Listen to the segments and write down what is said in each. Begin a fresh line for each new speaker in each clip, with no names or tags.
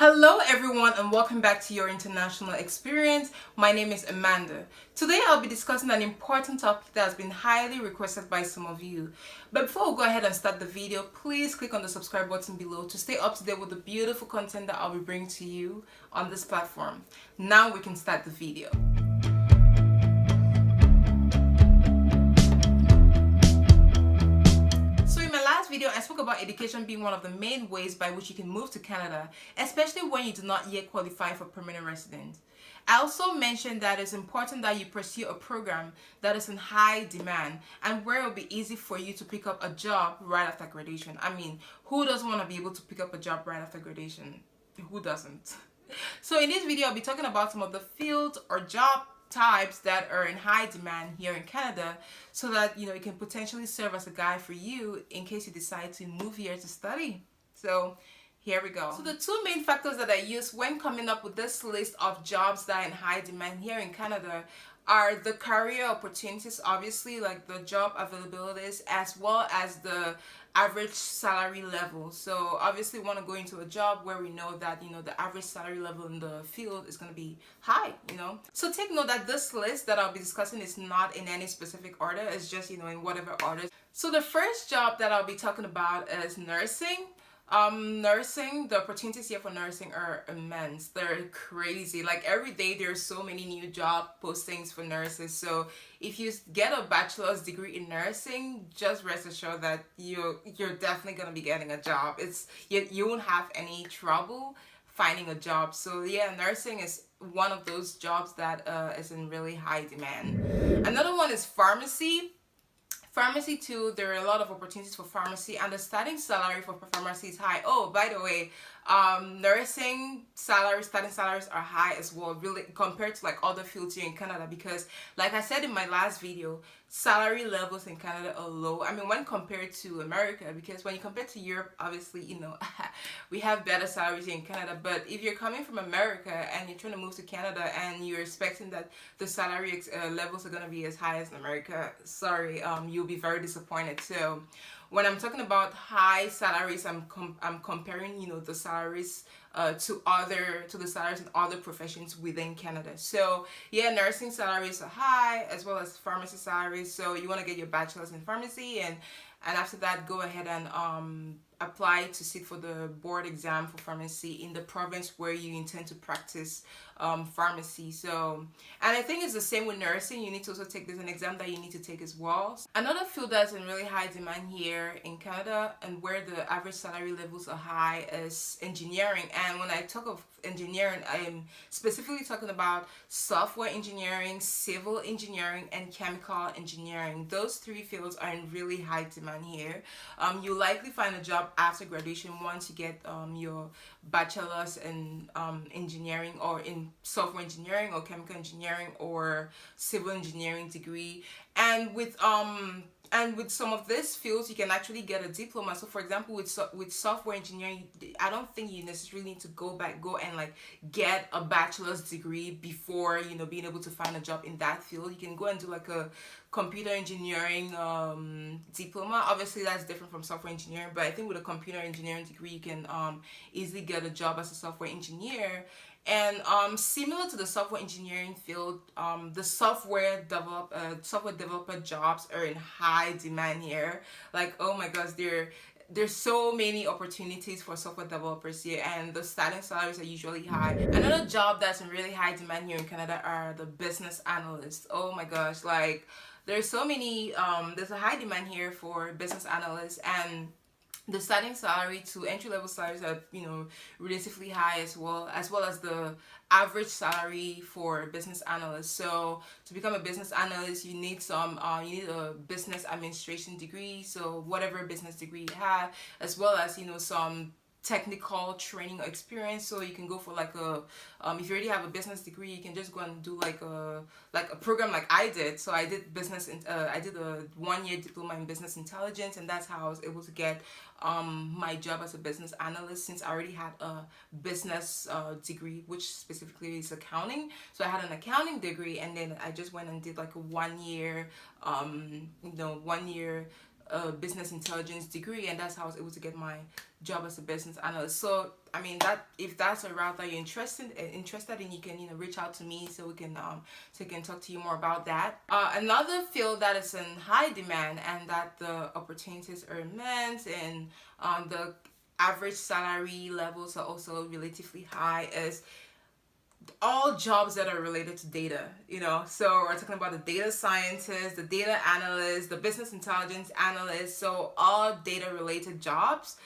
Hello everyone and welcome back to your international experience. My name is Amanda. Today I'll be discussing an important topic that has been highly requested by some of you. But before we go ahead and start the video, please click on the subscribe button below to stay up to date with the beautiful content that I'll be bringing to you on this platform. Now we can start the video. Video, I spoke about education being one of the main ways by which you can move to Canada, especially when you do not yet qualify for permanent residence. I also mentioned that it's important that you pursue a program that is in high demand and where it will be easy for you to pick up a job right after graduation. I mean, who doesn't want to be able to pick up a job right after graduation? Who doesn't? So in this video, I'll be talking about some of the fields or job types that are in high demand here in Canada, so that it can potentially serve as a guide for you in case you decide to move here to study. So here we go. So the two main factors that I use when coming up with this list of jobs that are in high demand here in Canada are the career opportunities, obviously, like the job availabilities, as well as the average salary level. So obviously we want to go into a job where we know that the average salary level in the field is going to be high. So take note that this list that I'll be discussing is not in any specific order. It's just in whatever order. So the first job that I'll be talking about is nursing. Nursing, the opportunities here for nursing are immense. They're crazy. Like every day there's so many new job postings for nurses. So if you get a bachelor's degree in nursing, just rest assured that you're definitely gonna be getting a job. You won't have any trouble finding a job. So yeah, nursing is one of those jobs that is in really high demand. Another one is pharmacy. Pharmacy too, there are a lot of opportunities for pharmacy, and the starting salary for pharmacy is high. Oh, by the way, nursing starting salaries are high as well, really, compared to like other fields here in Canada, because like I said in my last video, salary levels in Canada are low. I mean, when compared to America, because when you compare to Europe, obviously, we have better salaries here in Canada. But if you're coming from America and you're trying to move to Canada and you're expecting that the salary levels are going to be as high as in America, sorry, you'll be very disappointed. So when I'm talking about high salaries, I'm comparing the salaries to the salaries in other professions within Canada. So yeah, nursing salaries are high, as well as pharmacy salaries. So you want to get your bachelor's in pharmacy, and after that go ahead and apply to sit for the board exam for pharmacy in the province where you intend to practice pharmacy. So, and I think it's the same with nursing. You need to also take this an exam that you need to take as well. Another field that's in really high demand here in Canada and where the average salary levels are high is engineering. And when I talk of engineering, I am specifically talking about software engineering, civil engineering, and chemical engineering. Those three fields are in really high demand here. You'll likely find a job after graduation once you get your bachelor's in engineering, or in software engineering or chemical engineering or civil engineering degree. And with some of these fields, you can actually get a diploma. So for example, with software engineering, I don't think you necessarily need to go and like get a bachelor's degree before being able to find a job in that field. You can go and do like a computer engineering diploma. Obviously that's different from software engineering, but I think with a computer engineering degree you can easily get a job as a software engineer. And similar to the software engineering field, the software developer jobs are in high demand here. Like, oh my gosh, there's so many opportunities for software developers here, and the starting salaries are usually high. Another job that's in really high demand here in Canada are the business analysts. Oh my gosh, like there's so many, there's a high demand here for business analysts, and the starting salary to entry-level salaries are relatively high as well as the average salary for business analysts. So to become a business analyst, you need a business administration degree, so whatever business degree you have, as well as some technical training or experience. So you can go for like a if you already have a business degree, you can just go and do like a program like I did. So I did I did a 1-year diploma in business intelligence, and that's how I was able to get my job as a business analyst, since I already had a business degree, which specifically is accounting. So I had an accounting degree, and then I just went and did like a 1-year a business intelligence degree, and that's how I was able to get my job as a business analyst. So I mean, that if that's a route that you're interested in, you can reach out to me so we can talk to you more about that. Another field that is in high demand and that the opportunities are immense and the average salary levels are also relatively high is all jobs that are related to data. So we're talking about the data scientist, the data analyst, the business intelligence analyst. So all data related jobs.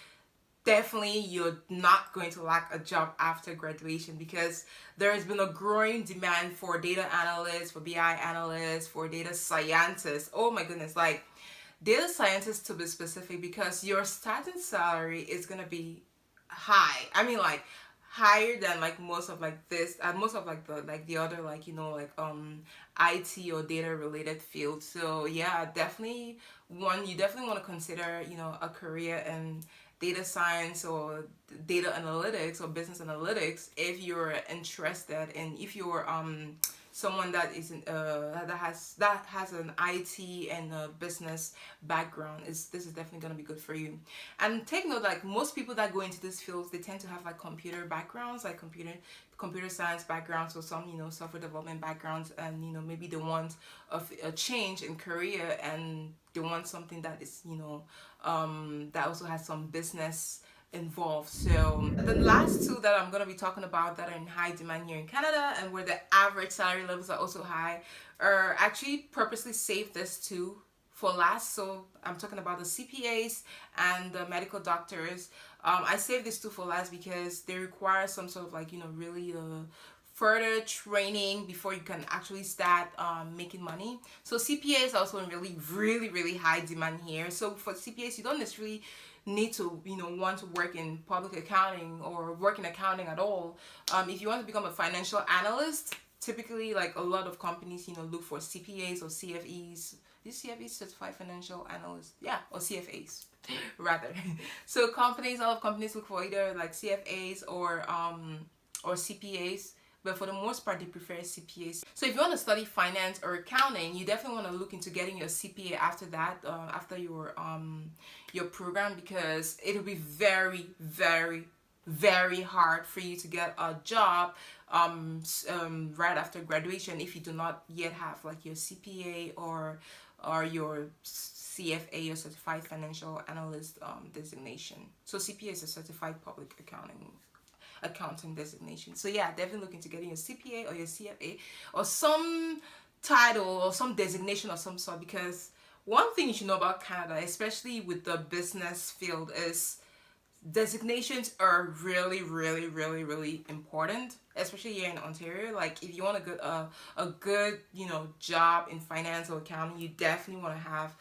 Definitely you're not going to lack a job after graduation, because there has been a growing demand for data analysts, for BI analysts, for data scientists. Oh my goodness, like data scientists to be specific, because your starting salary is going to be high. I mean, like higher than like most of like this and most of like the other IT or data related fields. So yeah, definitely you definitely want to consider a career in data science or data analytics or business analytics if you're interested, and if you're someone that isn't that has an IT and a business background, this is definitely going to be good for you. And take note, like most people that go into these fields, they tend to have like computer backgrounds, like computer science backgrounds, or some software development backgrounds, and maybe they want a change in career, and they want something that is that also has some business involved. So the last two that I'm going to be talking about that are in high demand here in Canada and where the average salary levels are also high, are actually purposely saved this two for last. So I'm talking about the CPAs and the medical doctors. I saved these two for last because they require some sort of like really further training before you can actually start making money. So CPA is also in really high demand here. So for CPAs, you don't necessarily need to want to work in public accounting or work in accounting at all. If you want to become a financial analyst, typically like a lot of companies look for CPAs or CFEs. These CFEs, certified financial analysts, yeah, or CFAs rather. So a lot of companies look for either like CFAs or CPAs, but for the most part they prefer CPAs. So if you want to study finance or accounting, you definitely want to look into getting your CPA after that, after your program, because it'll be very hard for you to get a job right after graduation if you do not yet have like your CPA or your CFA, or certified financial analyst designation. So CPA is a certified public accounting designation. So yeah, definitely look into getting your CPA or your CFA or some title or some designation of some sort, because one thing you should know about Canada, especially with the business field, is designations are really important, especially here in Ontario. Like if you want a good job in finance or accounting, you definitely want to have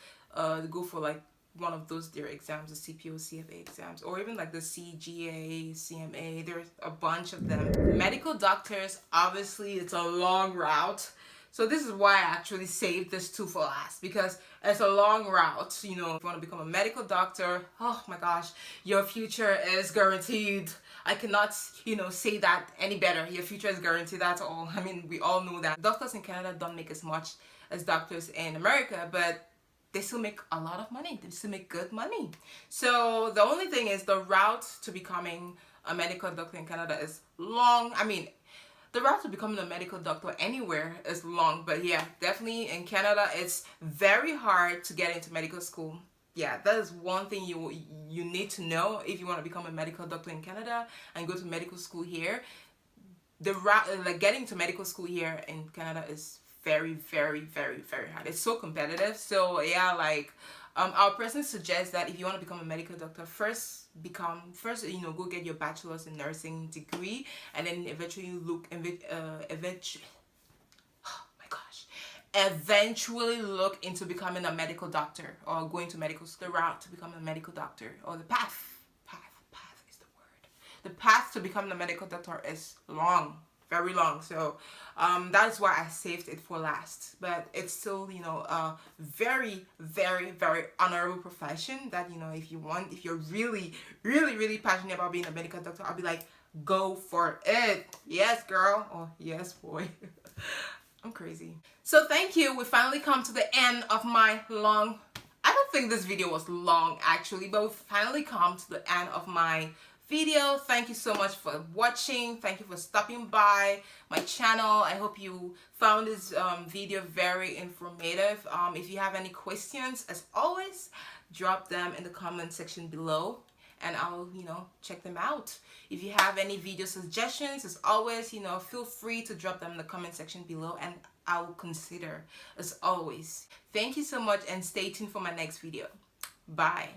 go for like one of those their exams, the CPA or CFA exams, or even like the CGA, CMA. There's a bunch of them. Medical doctors, obviously it's a long route. So this is why I actually saved this two for last, because it's a long route. If you want to become a medical doctor, oh my gosh, your future is guaranteed. I cannot, say that any better. Your future is guaranteed, that's all. I mean, we all know that. Doctors in Canada don't make as much as doctors in America, but they still make a lot of money. They still make good money. So the only thing is the route to becoming a medical doctor in Canada is long. I mean, the route to becoming a medical doctor anywhere is long, but yeah, definitely in Canada, it's very hard to get into medical school. Yeah, that is one thing you need to know if you want to become a medical doctor in Canada and go to medical school here. The route, like getting to medical school here in Canada, is very hard. It's so competitive. So yeah, like our person suggests that if you want to become a medical doctor, first go get your bachelor's in nursing degree, and then eventually eventually look into becoming a medical doctor or going to medical school. The route to become a medical doctor, or the path is the word. The path to becoming a medical doctor is long, very long. So that's why I saved it for last. But it's still a very honorable profession that if you're really passionate about being a medical doctor, I'll be like, go for it. Yes girl, or yes boy. I'm crazy. So thank you. We finally come to the end of my long, I don't think this video was long actually, but we've finally come to the end of my video. Thank you so much for watching. Thank you for stopping by my channel. I hope you found this video very informative. If you have any questions, as always, drop them in the comment section below and I'll check them out. If you have any video suggestions, as always, feel free to drop them in the comment section below and I will consider, as always. Thank you so much and stay tuned for my next video. Bye.